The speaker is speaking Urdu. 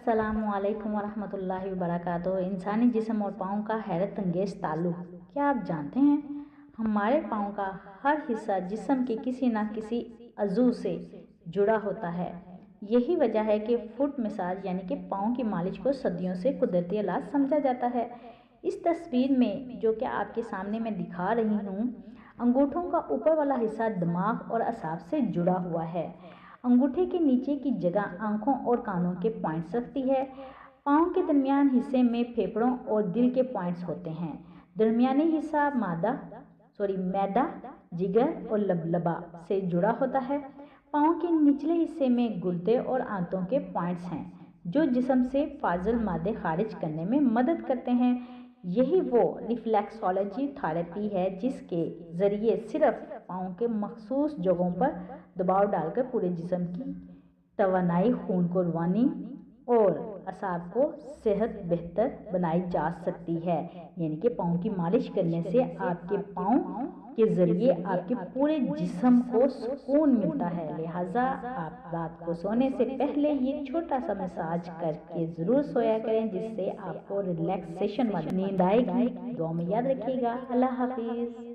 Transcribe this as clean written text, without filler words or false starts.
السلام علیکم ورحمۃ اللہ وبرکاتہ۔ انسانی جسم اور پاؤں کا حیرت انگیز تعلق۔ کیا آپ جانتے ہیں ہمارے پاؤں کا ہر حصہ جسم کے کسی نہ کسی عضو سے جڑا ہوتا ہے۔ یہی وجہ ہے کہ فٹ مساج یعنی کہ پاؤں کی مالش کو صدیوں سے قدرتی علاج سمجھا جاتا ہے۔ اس تصویر میں جو کہ آپ کے سامنے میں دکھا رہی ہوں، انگوٹھوں کا اوپر والا حصہ دماغ اور اعصاب سے جڑا ہوا ہے۔ انگوٹھے کے نیچے کی جگہ آنکھوں اور کانوں کے پوائنٹس رکھتی ہے۔ پاؤں کے درمیان حصے میں پھیپھڑوں اور دل کے پوائنٹس ہوتے ہیں۔ درمیانی حصہ معدہ، جگر اور لبلبہ سے جڑا ہوتا ہے۔ پاؤں کے نچلے حصے میں گردے اور آنتوں کے پوائنٹس ہیں جو جسم سے فاضل مادے خارج کرنے میں مدد کرتے ہیں۔ یہی وہ ریفلیکسولوجی تھراپی ہے جس کے ذریعے صرف پاؤں کے مخصوص جگہوں پر دباؤ ڈال کر پورے جسم کی توانائی، خون کو روانی اور اعصاب کو صحت بہتر بنائی جا سکتی ہے۔ یعنی کہ پاؤں کی مالش کرنے سے آپ کے پاؤں کے ذریعے آپ کے پورے جسم کو سکون ملتا ہے۔ لہٰذا آپ رات کو سونے سے پہلے یہ چھوٹا سا مساج کر کے ضرور سویا کریں، جس سے آپ کو ریلیکسیشن والی نیند آئے گی۔ دعا میں یاد رکھیے گا۔ اللہ حافظ۔